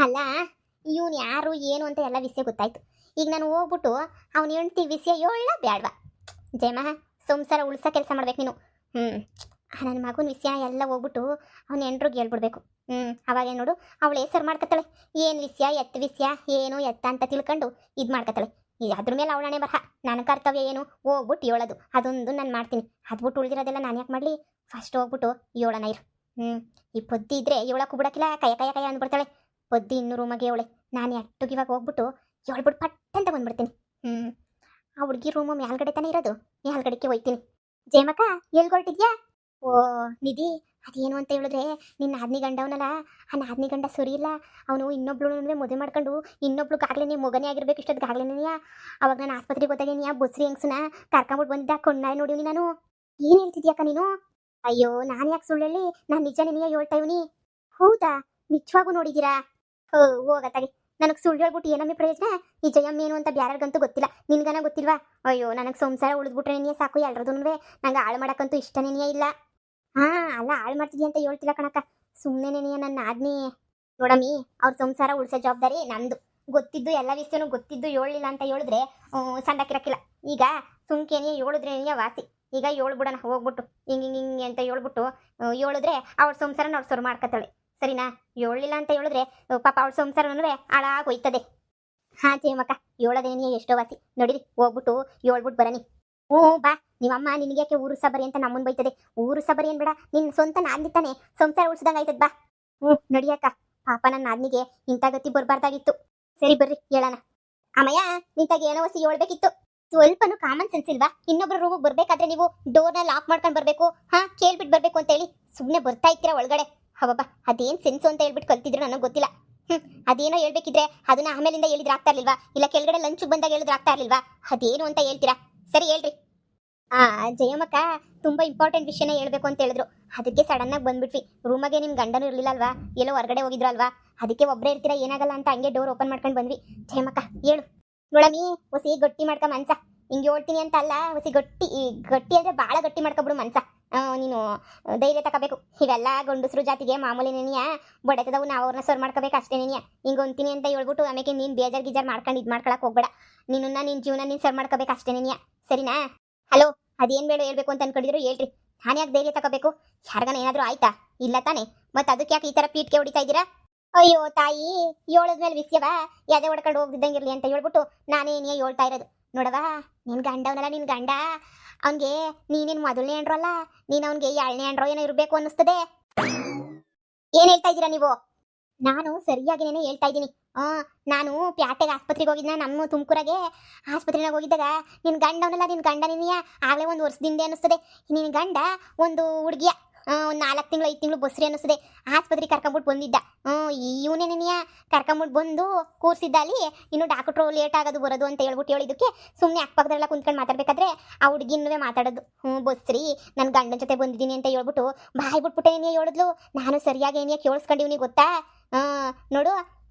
ಅಲ್ಲ, ಇವನು ಯಾರು ಏನು ಅಂತ ಎಲ್ಲ ವಿಷಯ ಗೊತ್ತಾಯ್ತು. ಈಗ ನಾನು ಹೋಗ್ಬಿಟ್ಟು ಅವ್ನು ಹೆಂಡ್ತಿ ವಿಷಯ ಹೇಳ ಬೇಡವಾ? ಜಯಮ್ಮ, ಸಂಸಾರ ಉಳ್ಸೋ ಕೆಲಸ ಮಾಡ್ಬೇಕು ನೀನು. ನನ್ನ ಮಗನ ವಿಷಯ ಎಲ್ಲ ಹೋಗ್ಬಿಟ್ಟು ಅವ್ನ ಹೆಂಡ್ರಿಗೆ ಹೇಳ್ಬಿಡ್ಬೇಕು. ಅವಾಗ ನೋಡು, ಅವಳು ಹೆಸರು ಮಾಡ್ಕೊತಾಳೆ. ಏನು ವಿಷಯ, ಎತ್ತ ವಿಷಯ ಏನು ಎತ್ತ ಅಂತ ತಿಳ್ಕೊಂಡು ಇದು ಮಾಡ್ಕೊತಾಳೆ. ಅದ್ರ ಮೇಲೆ ಅವಳಣೆ ಬರಹ. ನನ್ನ ಕರ್ತವ್ಯ ಏನು, ಹೋಗ್ಬಿಟ್ಟು ಹೇಳೋದು. ಅದೊಂದು ನಾನು ಮಾಡ್ತೀನಿ. ಅದ್ಬಿಟ್ಟು ಉಳಿದಿರೋದೆಲ್ಲ ನಾನು ಯಾಕೆ ಮಾಡಲಿ? ಫಸ್ಟ್ ಹೋಗ್ಬಿಟ್ಟು ಹೇಳೋಣ ಇರು. ಈ ಪೊದ್ದಿ ಇದ್ರೆ ಹೇಳಕ್ಕೂ ಬಿಡೋಕ್ಕಿಲ್ಲ, ಕಯ ಅಂದ್ಬಿಡ್ತಾಳೆ. ಪೊದ್ದಿ ಇನ್ನೂ ರೂಮಾಗೆ ಅವಳೆ. ನಾನು ಎಟ್ಟುಗೆ ಇವಾಗ ಹೋಗ್ಬಿಟ್ಟು ಹೇಳ್ಬಿಟ್ಟು ಪಟ್ ಅಂತ ಬಂದ್ಬಿಡ್ತೀನಿ. ಆ ಹುಡುಗಿ ರೂಮು ಮ್ಯಾಲ್ಗಡೆ ತಾನೇ ಇರೋದು, ಮ್ಯಾಲ್ಗಡೆಗೆ ಹೋಯ್ತೀನಿ. ಜಯಮಕ್ಕ, ಎಲ್ಗೊಳ್ತಿದ್ಯಾ? ಓ ನಿಧಿ, ಅದೇನು ಅಂತ ಹೇಳಿದ್ರೆ, ನಿನ್ನ ನಾದ್ನಿ ಗಂಡವನಲ್ಲ, ಆ ನಾದ್ನಿ ಗಂಡ ಸರಿ ಇಲ್ಲ. ಅವನು ಇನ್ನೊಬ್ಳು ಮದುವೆ ಮಾಡ್ಕೊಂಡು ಇನ್ನೊಬ್ಳುಗಾಗ್ಲೇ ಮೊಗನೇ ಆಗಿರ್ಬೇಕು ಇಷ್ಟೊತ್ತಿಗಾಗ್ಲೇನೆಯಾ. ಅವಾಗ ನಾನು ಆಸ್ಪತ್ರೆಗೆ ಹೋದಾಗೇನಿಯಾ ಬಸ್ರಿ ಹೆಂಗ್ಸನ ಕರ್ಕೊಂಬಿಟ್ಟು ಬಂದಿದ್ದ, ಕಣ್ಣಾಯ ನೋಡಿವ್ನಿ ನಾನು. ಏನು ಹೇಳ್ತಿದ್ಯಾಕ ನೀನು? ಅಯ್ಯೋ, ನಾನು ಯಾಕೆ ಸುಳ್ಳು ಹೇಳಿ? ನಾನು ನಿಜ ನಿನಗೆ ಹೇಳ್ತಾ ಇವನಿ. ಹೌದಾ? ನಿಜವಾಗೂ ನೋಡಿದ್ದೀರಾ? ಹೋಗತ್ತಾಗಿ. ನನಗೆ ಸುಳ್ಳು ಹೇಳ್ಬಿಟ್ಟು ಏನಮ್ಮೆ ಪ್ರಯೋಜನ? ಈ ಜಯಮ್ಮ ಏನು ಅಂತ ಬ್ಯಾರಿಗಂತೂ ಗೊತ್ತಿಲ್ಲ. ನಿನ್ಗನ ಗೊತ್ತಿಲ್ವಾ? ಅಯ್ಯೋ, ನನಗೆ ಸಂಸಾರ ಉಳಿದ್ಬಿಟ್ರೆ ನೀನೇ ಸಾಕು ಎಲ್ರದೂ. ನಂಗೆ ಹಾಳು ಮಾಡೋಕ್ಕಂತೂ ಇಷ್ಟನೇ ಇಲ್ಲ. ಅಲ್ಲ, ಹಾಳು ಮಾಡ್ತಿದ್ಯಾ ಅಂತ ಹೇಳ್ತಿಲ್ಲ ಕಣಕ್ಕ. ಸುಮ್ಮನೆ ನನ್ನ ಆದ್ನಿ ನೋಡಮ್ಮಿ, ಅವ್ರ ಸಂಸಾರ ಉಳಿಸೋ ಜವಾಬ್ದಾರಿ ನಂದು. ಗೊತ್ತಿದ್ದು ಎಲ್ಲ ವಿಷಯನೂ ಗೊತ್ತಿದ್ದು ಹೇಳಲಿಲ್ಲ ಅಂತ ಹೇಳಿದ್ರೆ ಸಂಡಕ್ಕಿರಕ್ಕಿಲ್ಲ. ಈಗ ಸುಮ್ಕೇನೆ ಹೇಳಿದ್ರೆ ವಾಸಿ. ಈಗ ಹೇಳ್ಬಿಡೋಣ ಹೋಗ್ಬಿಟ್ಟು ಹಿಂಗೆ ಅಂತ ಹೇಳ್ಬಿಟ್ಟು ಹೇಳಿದ್ರೆ ಅವ್ರ ಸಂಸಾರ ಅವ್ರು ಸೊರು ಮಾಡ್ಕೊತಾಳೆ. ಸರಿನಾ? ಹೇಳಲಿಲ್ಲ ಅಂತ ಹೇಳಿದ್ರೆ ಪಾಪ ಅವ್ರ ಸಂಸಾರನೂ ಹಾಳಾಗೋಯ್ತದೆ. ಜಯಮಕ್ಕ, ಹೇಳೋದೇನೇ ಎಷ್ಟೋ ವಾಸಿ. ನೋಡಿರಿ, ಹೋಗ್ಬಿಟ್ಟು ಹೇಳ್ಬಿಟ್ಟು ಬರನಿ. ಬಾ. ನಿಮ್ಮಮ್ಮ ನಿನಗೆ ಯಾಕೆ ಊರು ಸಬರಿ ಅಂತ ನಮ್ಮನ್ ಬೈತದೆ? ಊರು ಸಬರಿ ಏನ್ ಬೇಡ, ನಿನ್ನ ಸ್ವಂತ ನಾದ್ನಿತಾನೆ ಸಂಸಾರ ಉಳಿಸ್ದಂಗೆ ಆಯ್ತದ. ಬಾ. ನಡಿಯಕ್ಕ. ಪಾಪ ನನ್ನ ನಾದ್ನಿಗೆ ಇಂಥ ಗತಿ ಬರಬಾರ್ದಾಗಿತ್ತು. ಸರಿ ಬರ್ರಿ ಹೇಳೋಣ. ಅಮ್ಮಯ್ಯ, ನಿಂತಾಗ ಏನೋ ವಸಿ ಹೇಳ್ಬೇಕಿತ್ತು. ಸ್ವಲ್ಪನೂ ಕಾಮನ್ ಸೆನ್ಸ್ ಇಲ್ವಾ? ಇನ್ನೊಬ್ರು ರೂಮಿಗೆ ಬರ್ಬೇಕಾದ್ರೆ ನೀವು ಡೋರ್ನ ಲಾಕ್ ಮಾಡ್ಕೊಂಡು ಬರ್ಬೇಕು, ಕೇಳ್ಬಿಟ್ಟು ಬರ್ಬೇಕು ಅಂತ ಹೇಳಿ ಸುಮ್ಮನೆ ಬರ್ತಾ ಇರ್ತೀರಾ ಒಳಗಡೆ. ಹಬ್ಬ, ಅದೇನ್ ಸೆನ್ಸು ಅಂತ ಹೇಳ್ಬಿಟ್ಟು ಕಲ್ತಿದ್ರು ನನಗೆ ಗೊತ್ತಿಲ್ಲ. ಅದೇನೋ ಹೇಳ್ಬೇಕಿದ್ರೆ ಅದನ್ನ ಆಮೇಲಿಂದ ಹೇಳಿದ್ರೆ ಆಗ್ತಾ ಇರ್ಲಿಲ್ವಾ? ಇಲ್ಲ ಕೆಳಗಡೆ ಲಂಚ್ ಬಂದಾಗ ಹೇಳಿದ್ರೆ ಆಗ್ತಾ ಇರ್ಲಿಲ್ವಾ? ಅದೇನು ಅಂತ ಹೇಳ್ತೀರಾ? ಸರಿ ಹೇಳ್ರಿ. ಜಯಮ್ಮಕ್ಕ ತುಂಬಾ ಇಂಪಾರ್ಟೆಂಟ್ ವಿಷಯನೇ ಹೇಳ್ಬೇಕು ಅಂತ ಹೇಳಿದ್ರು. ಅದಕ್ಕೆ ಸಡನ್ ಆಗಿ ಬಂದ್ಬಿಟ್ವಿ. ರೂಮಾಗೆ ನಿಮ್ ಗಂಡನೂ ಇರ್ಲಿಲ್ಲ ಅಲ್ವಾ? ಎಲ್ಲೋ ಹೊರಗಡೆ ಹೋಗಿದ್ರು ಅಲ್ವಾ? ಅದಕ್ಕೆ ಒಬ್ಬರೇ ಇರ್ತೀರಾ, ಏನಾಗಲ್ಲ ಅಂತ ಹಂಗೆ ಡೋರ್ ಓಪನ್ ಮಾಡ್ಕೊಂಡು ಬಂದ್ವಿ. ಜಯಮ್ಮಕ್ಕ ಹೇಳು. ನೋಡಮಿ, ಹೊಸಿ ಗಟ್ಟಿ ಮಾಡ್ಕ ಮನ್ಸ. ಹಿಂಗೆ ಹೇಳ್ತೀನಿ ಅಂತ ಅಲ್ಲ, ಹೊಸಿ ಗಟ್ಟಿ ಅಂದ್ರೆ ಭಾಳ ಗಟ್ಟಿ ಮಾಡ್ಕೊಬಿಡು ಮನ್ಸ. ನೀನು ಧೈರ್ಯ ತಗೋಬೇಕು. ಇವೆಲ್ಲ ಗಂಡಸ್ರು ಜಾತಿಗೆ ಮಾಮೂಲಿ ನೆನೆಯ ಬಡತದವು. ನಾವು ಅವ್ರನ್ನ ಸರ್ ಮಾಡ್ಕೋಬೇಕು ಅಷ್ಟೇ ನೆನೆಯ. ಹಿಂಗೆ ಅಂತೀನಿ ಅಂತ ಹೇಳ್ಬಿಟ್ಟು ಆಮೇಲೆ ನೀನು ಬೇಜಾರ್ ಗಿಜಾರ್ ಮಾಡ್ಕೊಂಡು ಇದು ಮಾಡ್ಕೊಳಕ್ ಹೋಗ್ಬೇಡ. ನಿನ್ನ ಜೀವನ ನೀನು ಸರ್ ಮಾಡ್ಕೋಬೇಕು ಅಷ್ಟೇ ನೆನೆಯ. ಸರಿನಾ? ಹಲೋ, ಅದೇನು ಬೇಡ ಹೇಳ್ಬೇಕು ಅಂತ ಅನ್ಕೊಂಡಿದ್ರು ಹೇಳ್ರಿ. ನಾನು ಯಾಕೆ ಧೈರ್ಯ ತಗೋಬೇಕು? ಯಾರಿಗಾನ ಏನಾದರೂ ಆಯ್ತಾ? ಇಲ್ಲ ತಾನೆ? ಮತ್ತೆ ಅದಕ್ಕೆ ಯಾಕೆ ಈ ಥರ ಪೀಠಕ್ಕೆ ಹೊಡಿತಾ ಇದ್ದೀರಾ? ಅಯ್ಯೋ ತಾಯಿ, ಹೇಳದ್ಮೇಲೆ ವಿಷಯವ ಯಾವ್ದೇ ಹೊಡ್ಕೊಂಡು ಹೋಗ್ದಿದ್ದಂಗಿರ್ಲಿ ಅಂತ ಹೇಳ್ಬಿಟ್ಟು ನಾನೇನೇ ಹೇಳ್ತಾ ಇರೋದು. ನೋಡವಾ, ನಿನ್ ಗಂಡವನಲ್ಲ, ನಿನ್ ಗಂಡ ಅವನ್ಗೆ ನೀನೇನು ಮೊದಲನೇ ಹೆಂಡ್ರು ಅಲ್ಲ, ನೀನು ಅವನ್ಗೆ 2ನೇ ಹೆಂಡ್ರೋ ಏನೋ ಇರಬೇಕು ಅನ್ನಿಸ್ತದೆ. ಏನ್ ಹೇಳ್ತಾ ಇದ್ದೀರಾ ನೀವು? ನಾನು ಸರಿಯಾಗಿನೇ ಹೇಳ್ತಾ ಇದ್ದೀನಿ. ನಾನು ಪ್ಯಾಟೆಗೆ ಆಸ್ಪತ್ರೆಗೆ ಹೋಗಿದ್ನ, ನಮ್ಮ ತುಮಕೂರಾಗೆ ಆಸ್ಪತ್ರೆಗೆ ಹೋಗಿದ್ದಾಗ ನಿನ್ನ ಗಂಡವನಲ್ಲ, ನಿನ್ನ ಗಂಡ ನಿನಯ ಆಗಲೇ ಒಂದು ವರ್ಷದಿಂದ ಅನ್ನಿಸ್ತದೆ. ನಿನ್ನ ಗಂಡ ಒಂದು ಹುಡುಗಿಯ ಒಂದು 4 ತಿಂಗಳು 5 ತಿಂಗಳು ಬಸ್ರಿ ಅನ್ನಿಸ್ತದೆ. ಆಸ್ಪತ್ರೆಗೆ ಕರ್ಕೊಂಬಿಟ್ಟು ಬಂದಿದ್ದ. ಇವನೇ ನೆನೆಯ ಕರ್ಕೊಂಬಿಟ್ಟು ಬಂದು ಕೂರಿಸಿದ್ದ ಅಲ್ಲಿ. ಇನ್ನು ಡಾಕ್ಟ್ರು ಲೇಟ್ ಆಗೋದು ಬರೋದು ಅಂತ ಹೇಳ್ಬಿಟ್ಟು ಹೇಳಿದ್ದಕ್ಕೆ ಸುಮ್ಮನೆ ಅಕ್ಕಪಕ್ಕದೆಲ್ಲ ಕುಂತ್ಕೊಂಡು ಮಾತಾಡ್ಬೇಕಾದ್ರೆ ಆ ಹುಡುಗಿನೂ ಮಾತಾಡೋದು. ಬಸ್ರಿ ನನ್ನ ಗಂಡನ ಜೊತೆ ಬಂದಿದ್ದೀನಿ ಅಂತ ಹೇಳ್ಬಿಟ್ಟು ಬಾಯಿ ಬಿಟ್ಬಿಟ್ಟೆ ನೆನೆಯ ಹೇಳಿದ್ಲು. ನಾನು ಸರಿಯಾಗಿ ಏನಿಯ ಕೇಳಿಸ್ಕೊಂಡಿವ್ನಿ ಗೊತ್ತಾ? ನೋಡು,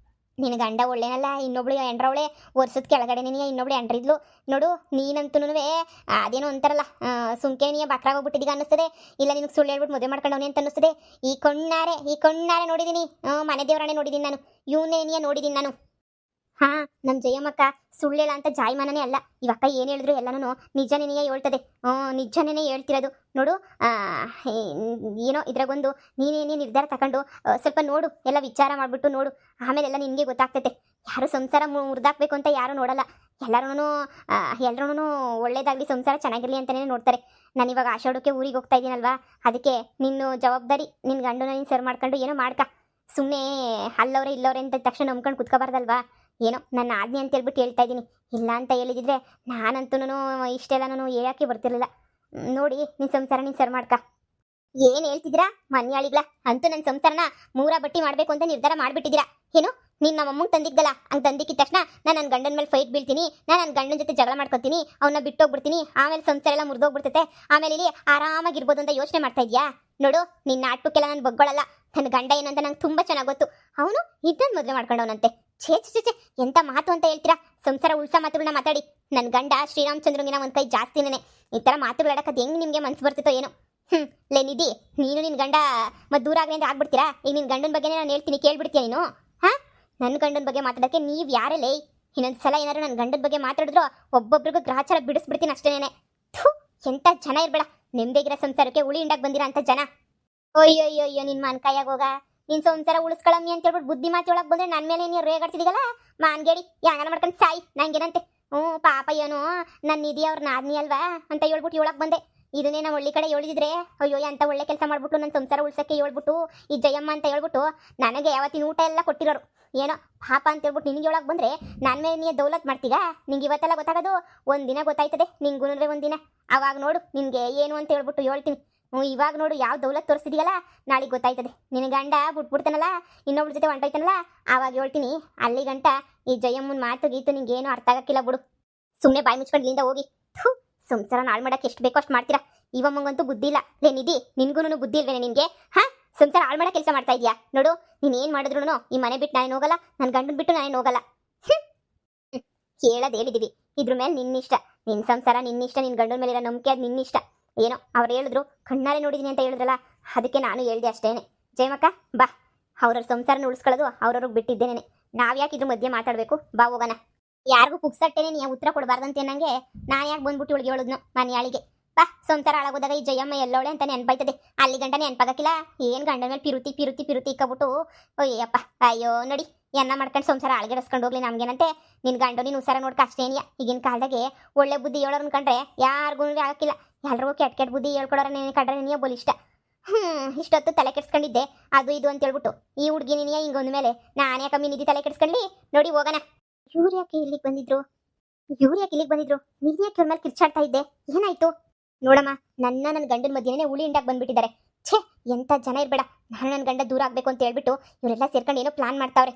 ನಿನ್ನ ಗಂಡ ಒಳ್ಳೆನಲ್ಲ, ಇನ್ನೊಬ್ಳು ಎಂಡ್ರವಳೆ ವರ್ಷದ ಕೆಳಗಡೆ ನೀನು ಇನ್ನೊಬ್ಳು ಎಂಡ್ರಿದ್ಲು. ನೋಡು, ನೀನಂತೂ ಅದೇನೋ ಅಂತಾರಲ್ಲ, ಸುಮ್ಕೆ ಬಕ್ರಾಗ ಹೋಗ್ಬಿಟ್ಟಿದ್ದೀಗ ಅನ್ನಿಸ್ತದೆ. ಇಲ್ಲ ನಿನಗೆ ಸುಳ್ಳು ಹೇಳ್ಬಿಟ್ಟು ಮದುವೆ ಮಾಡ್ಕೊಂಡವನೇ ಅಂತ ಅನ್ನಿಸ್ತದೆ. ಈ ಕಣ್ಣಾರೆ ನೋಡಿದ್ದೀನಿ. ಮನೆ ದೇವರನ್ನೇ ನೋಡಿದ್ದೀನಿ ನಾನು. ಇವನೇನಿಯ ನೋಡಿದ್ದೀನಿ ನಾನು. ನಮ್ಮ ಜಯಮ್ಮಕ್ಕ ಸುಳ್ಳೇಳ ಅಂತ ಜಾಯ್ಮಾನನೇ ಅಲ್ಲ. ಇವಕ್ಕ ಏನು ಹೇಳಿದ್ರು ಎಲ್ಲನೂ ನಿಜನೇ ಹೇಳ್ತದೆ. ನಿಜನೇ ಹೇಳ್ತಿರೋದು. ನೋಡು, ಏನೋ ಇದ್ರಾಗೊಂದು ನೀನೇನೇ ನಿರ್ಧಾರ ತಗೊಂಡು ಸ್ವಲ್ಪ ನೋಡು, ಎಲ್ಲ ವಿಚಾರ ಮಾಡಿಬಿಟ್ಟು ನೋಡು. ಆಮೇಲೆಲ್ಲ ನಿನಗೆ ಗೊತ್ತಾಗ್ತೈತೆ. ಯಾರು ಸಂಸಾರ ಮುರಿದಾಕ್ಬೇಕು ಅಂತ ಯಾರು ನೋಡಲ್ಲ. ಎಲ್ಲರೂ ಒಳ್ಳೇದಾಗಲಿ, ಸಂಸಾರ ಚೆನ್ನಾಗಿರಲಿ ಅಂತಲೇ ನೋಡ್ತಾರೆ. ನಾನು ಇವಾಗ ಆಷಾಢಕ್ಕೆ ಊರಿಗೆ ಹೋಗ್ತಾ ಇದ್ದೀನಲ್ವಾ, ಅದಕ್ಕೆ ನಿನ್ನ ಜವಾಬ್ದಾರಿ ನಿನ್ನ ಗಂಡನ ನೀನು ಸರ್ ಮಾಡ್ಕೊಂಡು ಏನೋ ಮಾಡ್ಕ. ಸುಮ್ಮನೆ ಅಲ್ಲವ್ರೆ ಇಲ್ಲವ್ರೆ ಅಂತ ತಕ್ಷಣ ನಂಬ್ಕೊಂಡು ಕುತ್ಕೋಬಾರ್ದಲ್ವಾ? ಏನೋ ನನ್ನ ಆಜ್ಞೆ ಅಂತ ಹೇಳ್ಬಿಟ್ಟು ಹೇಳ್ತಾ ಇದ್ದೀನಿ. ಇಲ್ಲ ಅಂತ ಹೇಳಿದಿದ್ರೆ ನಾನಂತೂ ಇಷ್ಟೆಲ್ಲನೂ ಹೇಳೋಕ್ಕೆ ಬರ್ತಿರ್ಲಿಲ್ಲ. ನೋಡಿ, ನಿನ್ನ ಸಂಸಾರ ನೀನು ಸರ್ ಮಾಡ್ಕ. ಏನು ಹೇಳ್ತಿದ್ದೀರಾ ಮನ್ಯಾಳಿಗ್ಲ? ಅಂತೂ ನನ್ನ ಸಂಸಾರನ ಬಟ್ಟಿ ಮಾಡಬೇಕು ಅಂತ ನಿರ್ಧಾರ ಮಾಡಿಬಿಟ್ಟಿದ್ದೀರಾ. ಏನು ನೀನು ನಮ್ಮ ಅಮ್ಮಂಗೆ ತಂದಿದ್ದಲ್ಲ, ಹಂಗೆ ತಂದಿಕ್ಕಿದ ತಕ್ಷಣ ನಾನು ನನ್ನ ಗಂಡನ ಮೇಲೆ ಫೈಟ್ ಬೀಳ್ತೀನಿ, ನಾನು ನನ್ನ ಗಂಡನ ಜೊತೆ ಜಗಳ ಮಾಡ್ಕೊತೀನಿ, ಅವನ್ನ ಬಿಟ್ಟೋಗ್ಬಿಡ್ತೀನಿ, ಆಮೇಲೆ ಸಂಸಾರ ಎಲ್ಲ ಮುರಿದೋಗ್ಬಿಡ್ತೈತೆ, ಆಮೇಲೆ ಇಲ್ಲಿ ಆರಾಮಾಗಿರ್ಬೋದು ಅಂತ ಯೋಚನೆ ಮಾಡ್ತಾ ಇದೆಯಾ? ನೋಡು, ನಿನ್ನ ಆಟಕ್ಕೆಲ್ಲ ನಾನು ಬಗ್ಗೊಳಲ್ಲ. ನನ್ನ ಗಂಡ ಏನಂತ ನಂಗೆ ತುಂಬ ಚೆನ್ನಾಗಿ ಗೊತ್ತು. ಅವನು ಇದನ್ನು ಮದುವೆ ಮಾಡ್ಕೊಂಡವನಂತೆ. ಛೇ ಎಂತ ಮಾತು ಅಂತ ಹೇಳ್ತೀರಾ? ಸಂಸಾರ ಉಳ್ಸೋ ಮಾತುಗಳನ್ನ ಮಾತಾಡಿ. ನನ್ನ ಗಂಡ ಶ್ರೀರಾಮಚಂದ್ರಂಗಿನ ಒಂದು ಕೈ ಜಾಸ್ತಿನೇ. ಈ ಥರ ಮಾತುಗಳಾಡಕ್ಕೆ ಹೆಂಗೆ ನಿಮಗೆ ಮನ್ಸು ಬರ್ತಿತ್ತೋ ಏನೋ. ಲೇ ನಿಧಿ, ನೀನು ನಿನ್ನ ಗಂಡ ಮತ್ತೆ ದೂರ ಆಗಲಿ ಅಂದ್ರೆ ಆಗ್ಬಿಡ್ತೀರಾ? ಈಗ ನಿನ್ನ ಗಂಡನ ಬಗ್ಗೆನೇ ನಾನು ಹೇಳ್ತೀನಿ, ಕೇಳ್ಬಿಡ್ತೀಯ ನೀನು? ನನ್ನ ಗಂಡನ ಬಗ್ಗೆ ಮಾತಾಡೋಕ್ಕೆ ನೀವು ಯಾರಲ್ಲೇ? ಇನ್ನೊಂದು ಸಲ ಏನಾದ್ರು ನನ್ನ ಗಂಡನ ಬಗ್ಗೆ ಮಾತಾಡಿದ್ರು ಒಬ್ಬೊಬ್ರಿಗೂ ಗ್ರಹಚಾರ ಬಿಡಿಸ್ಬಿಡ್ತೀನಿ ಅಷ್ಟೇನೆ. ಥೂ, ಎಂಥ ಜನ ಇರಬೇಡ, ನೆಮ್ಮದಿಗಿರೋ ಸಂಸಾರಕ್ಕೆ ಉಳಿ ಹಿಂಡಾಗಿ ಬಂದಿರ ಅಂತ ಜನ. ಅಯ್ಯೋ ಅಯ್ಯೋ ಅಯ್ಯೋ, ನಿನ್ನ ಮನ್ ಕೈಯಾಗ ಹೋಗ. ನಿನ್ನ ಸಂಸಾರ ಉಳಿಸ್ಕೊಳಮ್ಮಿ ಅಂತ ಹೇಳ್ಬಿಟ್ಟು ಬುದ್ಧಿ ಮಾತು ಒಳಗೆ ಬಂದ್ರೆ ನನ್ನ ಮೇಲೆ ನೀನು ರೇಗಾಡ್ತಿದ್ದೀಗಲ್ಲ, ಮಾನ್ಗೇಡಿ ಯಾಂಗನ ಮಾಡ್ಕೊಂಡು ಸಾಯಿ, ನಂಗೇನಂತೆ. ಪಾಪ ಏನೋ ನನ್ನ ನಿಧಿ ಅವ್ರ ನಾದ್ನಿ ಅಲ್ವಾ ಅಂತ ಹೇಳ್ಬಿಟ್ಟು ಒಳಗೆ ಬಂದೆ. ಇದನ್ನೇ ನಮ್ಮ ಹಳ್ಳಿ ಕಡೆ ಹೇಳಿದ್ರೆ, ಅಯ್ಯೋ ಅಂತ ಒಳ್ಳೆ ಕೆಲಸ ಮಾಡ್ಬಿಟ್ಟು ನನ್ನ ಸಂಸಾರ ಉಳ್ಸಕ್ಕೆ ಹೇಳ್ಬಿಟ್ಟು ಈ ಜಯಮ್ಮ ಅಂತ ಹೇಳ್ಬಿಟ್ಟು ನನಗೆ ಯಾವತ್ತಿನ ಊಟ ಎಲ್ಲ ಕೊಟ್ಟಿರೋರು. ಏನೋ ಪಾಪ ಅಂತ ಹೇಳ್ಬಿಟ್ಟು ನಿನಗೆ ಒಳಗೆ ಬಂದರೆ ನನ್ನ ಮೇಲೆ ನೀ ದೌಲತ್ ಮಾಡ್ತೀಗ. ನಿಂಗೆ ಇವತ್ತೆಲ್ಲ ಗೊತ್ತಾಗೋದು ಒಂದಿನ ಗೊತ್ತಾಯ್ತದೆ, ನಿಂಗುನಂದ್ರೆ ಒಂದಿನ. ಅವಾಗ ನೋಡು ನಿನಗೆ ಏನು ಅಂತ ಹೇಳ್ಬಿಟ್ಟು ಹೇಳ್ತೀನಿ. ಇವಾಗ ನೋಡು ಯಾವ ದೌಲತ್ ತೋರಿಸಿದೀಯಲ್ಲ, ನಾಳೆಗೆ ಗೊತ್ತಾಯ್ತದೆ. ನಿನ್ನ ಗಂಡ ಬಿಟ್ಬಿಡ್ತಾನಲ್ಲ, ಇನ್ನೊಬ್ರ ಜೊತೆ ಹೊಂಟೋಯ್ತಾನಲ್ಲ, ಆವಾಗ ಹೇಳ್ತೀನಿ. ಅಲ್ಲಿ ಗಂಟ ಈ ಜಯಮ್ಮನ ಮಾತು ಗೀತು ನಿಂಗೆ ಏನು ಅರ್ಥ ಆಗಕ್ಕಿಲ್ಲ ಬಿಡು. ಸುಮ್ಮನೆ ಬಾಯಿ ಮುಚ್ಕೊಂಡು ಇಲ್ಲಿಂದ ಹೋಗಿ. ಸಂಸಾರ ನಾಳು ಮಾಡಕ್ಕೆ ಎಷ್ಟು ಬೇಕೋ ಅಷ್ಟು ಮಾಡ್ತೀರಾ. ಇವಮ್ಮಂಗಂತೂ ಬುದ್ಧಿ ಇಲ್ಲ. ನಿಧಿ, ನಿನ್ಗೂ ಬುದ್ಧಿ ಇಲ್ವೇನೆ ನಿನಗೆ? ಸಂಸಾರ ಹಾಳು ಮಾಡೋ ಕೆಲಸ ಮಾಡ್ತಾ ಇದೆಯಾ ನೋಡು. ನೀನು ಏನು ಮಾಡಿದ್ರು ಈ ಮನೆ ಬಿಟ್ಟು ನಾನೇನು ಹೋಗಲ್ಲ, ನನ್ನ ಗಂಡನ ಬಿಟ್ಟು ನಾನೇನು ಹೋಗಲ್ಲ. ಹೇಳೋದು ಹೇಳಿದೀವಿ, ಇದ್ರ ಮೇಲೆ ನಿನ್ನಿಷ್ಟ. ನಿನ್ನ ಸಂಸಾರ ನಿನ್ನಿಷ್ಟ, ನಿನ್ನ ಗಂಡನ ಮೇಲೆ ಇರೋ ನಂಬಿಕೆ ಅದು ನಿನ್ನಿಷ್ಟ. ಏನೋ ಅವ್ರು ಹೇಳಿದ್ರು, ಕಣ್ಣಾರೆ ನೋಡಿದೀನಿ ಅಂತ ಹೇಳಿದ್ರಲ್ಲ, ಅದಕ್ಕೆ ನಾನು ಹೇಳ್ದೆ ಅಷ್ಟೇನೆ. ಜಯಮಕ್ಕ ಬಾ, ಅವ್ರವ್ರ ಸಂಸಾರನ ಉಳಿಸ್ಕೊಳ್ಳೋದು ಅವ್ರವ್ರಿಗೆ ಬಿಟ್ಟಿದ್ದೇನೆ. ನಾವು ಯಾಕೆ ಇದ್ರ ಮಧ್ಯೆ ಮಾತಾಡಬೇಕು? ಬಾ ಹೋಗೋಣ. ಯಾರಿಗೂ ಪುಕ್ಸಟ್ಟೇನೆ ನೀ ಉತ್ತರ ಕೊಡಬಾರ್ದಂತೆ ನಂಗೆ. ನಾನು ಯಾಕೆ ಬಂದ್ಬಿಟ್ಟು ಇವಳಿಗೆ ಹೇಳಿದ್ನು ಮನೆ ಯಾಳಿಗೆ. ಬಾ, ಸಂಸಾರ ಹಾಳಾಗೋದಾಗ ಈ ಜಯಮ್ಮ ಎಲ್ಲೋಳೆ ಅಂತ ನೆನಪಾಯ್ತದೆ. ಅಲ್ಲಿ ಗಂಟ ನೆನಪಾಗಕ್ಕಿಲ್ಲ. ಏನು ಗಂಡ ಮೇಲೆ ಪಿರುತಿ ಪಿರುತಿ ಪಿರುತಿ ಇಕ್ಕಬಿಟ್ಟು ಅಯ್ಯಪ್ಪ ಅಯ್ಯೋ ನಡಿ ಎನ್ನ ಮಾಡ್ಕೊಂಡು ಸಂಸಾರ ಅಳಗೆಡಿಸ್ಕೊಂಡು ಹೋಗ್ಲಿ. ನಮ್ಗೇನಂತೆ ನಿನ್ನ ಗಂಡು ನೀನು ಹುಷಾರ ನೋಡ್ಕ ಅಷ್ಟೇನಿಯ. ಈಗಿನ ಕಾಲದಾಗೆ ಒಳ್ಳೆ ಬುದ್ಧಿ ಹೇಳೋರು ಅನ್ಕೊಂಡ್ರೆ ಯಾರಿಗೂ ಆಗಕ್ಕಿಲ್ಲ. ಎಲ್ರಿಗೂ ಕೆಟ್ಟ ಕೆಟ್ಟ ಬುದ್ಧಿ ಹೇಳ್ಕೊಡೋರ ನೀನು ಕಂಡ್ರೆ ನಿನಗೆ ಬೋಲಿಷ್ಟ. ಇಷ್ಟೊತ್ತು ತಲೆ ಕೆಡ್ಸ್ಕೊಂಡಿದ್ದೆ ಅದು ಇದು ಅಂತ ಹೇಳ್ಬಿಟ್ಟು ಈ ಹುಡುಗಿ ನಿನಗೆ ಹಿಂಗೊಂದ ಮೇಲೆ ನಾನು ಯಾಕಮ್ಮಿ ನಿಧಿ ತಲೆ ಕೆಡ್ಸ್ಕೊಂಡ್ಲಿ. ನೋಡಿ ಹೋಗೋಣ. ಇವ್ರು ಯಾಕೆ ಇಲ್ಲಿಗೆ ಬಂದಿದ್ರು? ನೀನು ಯಾಕೆ ಇವ್ರ ಮೇಲೆ ಕಿರ್ಚಾಡ್ತಾ ಇದ್ದೆ? ಏನಾಯ್ತು ನೋಡಮ್ಮ. ನನ್ನ ಗಂಡನ ಮಧ್ಯೆನೇ ಉಳಿ ಹಿಂಡಾಗಿ ಬಂದ್ಬಿಟ್ಟಿದ್ದಾರೆ. ಛೇ, ಎಂಥ ಜನ ಇರಬೇಡ. ನಾನು ನನ್ನ ಗಂಡ ದೂರ ಆಗಬೇಕು ಅಂತ ಹೇಳ್ಬಿಟ್ಟು ಇವರೆಲ್ಲ ಸೇರ್ಕೊಂಡು ಏನೋ ಪ್ಲಾನ್ ಮಾಡ್ತಾವ್ರೆ.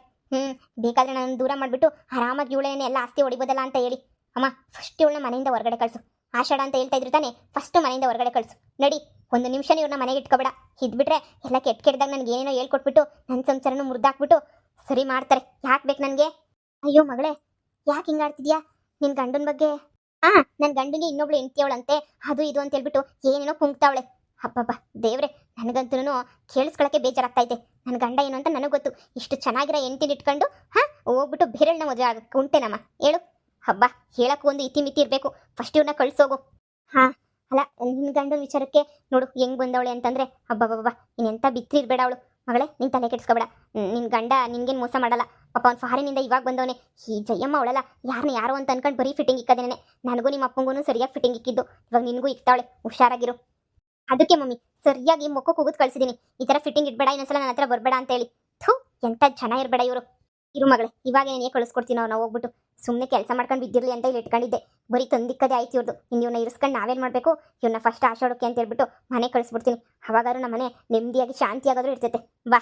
ಬೇಕಾದ್ರೆ ನಾನು ದೂರ ಮಾಡಿಬಿಟ್ಟು ಆರಾಮಾಗಿ ಇವಳೇನೆ ಎಲ್ಲ ಆಸ್ತಿ ಹೊಡಿಬೋದಲ್ಲ ಅಂತ ಹೇಳಿ. ಅಮ್ಮ, ಫಸ್ಟ್ ಇವಳನ್ನ ಮನೆಯಿಂದ ಹೊರಗಡೆ ಕಳಿಸು. ಆಷಾಢ ಅಂತ ಹೇಳ್ತಾ ಇದ್ರು ತಾನೆ, ಫಸ್ಟ್ ಮನೆಯಿಂದ ಹೊರಗಡೆ ಕಳಿಸು. ನಡಿ, ಒಂದು ನಿಮಿಷ ಇವ್ರನ್ನ ಮನೆಗೆ ಇಟ್ಕೋಬೇಡ. ಇದ್ಬಿಟ್ರೆ ಎಲ್ಲ ಕೆಟ್ಟದಾಗ ನನಗೆ ಏನೇನೋ ಹೇಳ್ಕೊಟ್ಬಿಟ್ಟು ನನ್ನ ಸಂಸಾರನ ಮುರಿದಾಕ್ಬಿಟ್ಟು ಸರಿ ಮಾಡ್ತಾರೆ. ಯಾಕೆ ಬೇಕು ನನಗೆ? ಅಯ್ಯೋ ಮಗಳೇ, ಯಾಕೆ ಹಿಂಗಾಡ್ತಿದ್ಯಾ ನಿನ್ನ ಗಂಡನ ಬಗ್ಗೆ? ನನ್ನ ಗಂಡನಿಗೆ ಇನ್ನೊಬ್ಳು ಹೆಂಡ್ತಿಯವಳಂತೆ, ಅದು ಇದು ಅಂತ ಹೇಳ್ಬಿಟ್ಟು ಏನೇನೋ ಕುಂಗ್ತಾವಳೆ. ಹಬ್ಬಬ್ಬ ದೇವ್ರೆ, ನನಗಂತೂ ಕೇಳಿಸ್ಕೊಳಕ್ಕೆ ಬೇಜಾರಾಗ್ತೈತೆ. ನನ್ನ ಗಂಡ ಏನು ಅಂತ ನನಗೆ ಗೊತ್ತು. ಇಷ್ಟು ಚೆನ್ನಾಗಿರೋ ಹೆಂಡ್ತಿನ ಇಟ್ಕೊಂಡು ಹೋಗ್ಬಿಟ್ಟು ಬೇರೆಯವ್ರನ್ನ ಮದುವೆ ಆಗಕ್ಕೆ ಉಂಟೇನಮ್ಮ ಹೇಳು? ಹಬ್ಬ, ಹೇಳಕ್ಕೂ ಒಂದು ಇತಿಮಿತಿ ಇರಬೇಕು. ಫಸ್ಟ್ ಇವ್ರನ್ನ ಕಳಿಸೋಗು. ಅಲ್ಲ, ನಿನ್ನ ಗಂಡನ ವಿಚಾರಕ್ಕೆ ನೋಡು ಹೆಂಗೆ ಬಂದವಳೆ ಅಂತಂದರೆ ಹಬ್ಬಬ್ಬಬ್ಬ, ಇನ್ನೆಂಥ ಬಿತ್ತರಿ ಇರಬೇಡ ಅವಳು. ಮಗಳೇ, ನೀನು ತಲೆ ಕೆಡಿಸ್ಕೊಬೇಡ. ನಿನ್ನ ಗಂಡ ನಿನ್ಗೇನು ಮೋಸ ಮಾಡಲ್ಲ. ಪಾಪ ಅವ್ನು ಫಾರಿನಿಂದ ಇವಾಗ ಬಂದವನೇ. ಈ ಜಯಮ್ಮ ಅವಳಲ್ಲ, ಯಾರನ್ನ ಯಾರೋ ಅಂತ ಅನ್ಕೊಂಡು ಬರೀ ಫಿಟ್ಟಿಂಗ್ ಇಕ್ಕದೇನೆ. ನನಗೂ ನಿಮ್ಮ ಅಪ್ಪಂಗೂ ಸರಿಯಾಗಿ ಫಿಟ್ಟಿಂಗ್ ಇಕ್ಕಿದ್ದು. ಇವಾಗ ನಿನಗೂ ಇಕ್ತಾವಳೆ, ಹುಷಾರಾಗಿರು. ಅದಕ್ಕೆ ಮಮ್ಮಿ ಸರಿಯಾಗಿ ಮೊಕ್ಕಕ್ಕೆ ಹೋಗೋದು ಕಳಿಸಿದ್ದೀನಿ. ಈ ಥರ ಫಿಟ್ಟಿಂಗ್ ಇಡಬೇಡ, ಇನ್ನೊಂದ್ಸಲ ನನ್ನ ಹತ್ರ ಬರಬೇಡ ಅಂತ ಹೇಳಿ. ಎಂಥ ಜನ ಇರಬೇಡ ಇವರು. ಇರು ಮಗಳೇ, ಇವಾಗ ಏನೇ ಕಳಿಸ್ಕೊಡ್ತೀನಿ. ನಾವು ಹೋಗ್ಬಿಟ್ಟು ಸುಮ್ಮನೆ ಕೆಲಸ ಮಾಡ್ಕೊಂಡು ಬಿದ್ದಿರಲಿ ಅಂತ ಇಲ್ಲಿ ಇಟ್ಕೊಂಡಿದ್ದೆ. ಬರೀ ತಂದಿಕ್ಕದೇ ಆಯ್ತು ಇವ್ರದ್ದು. ಇನ್ನು ಇವನ್ನ ಇರಿಸ್ಕೊಂಡು ನಾವೇನು ಮಾಡಬೇಕು? ಇವನ್ನ ಫಸ್ಟ್ ಆಷಾಢಕ್ಕೆ ಅಂತ ಹೇಳ್ಬಿಟ್ಟು ಮನೆ ಕಳಿಸ್ಬಿಡ್ತೀನಿ. ಅವಾಗಾದ್ರೂ ನಮ್ಮ ಮನೆ ನೆಮ್ಮದಿಯಾಗಿ ಶಾಂತಿಯಾಗಾದ್ರೂ ಇರ್ತೈತೆ. ಬಾ.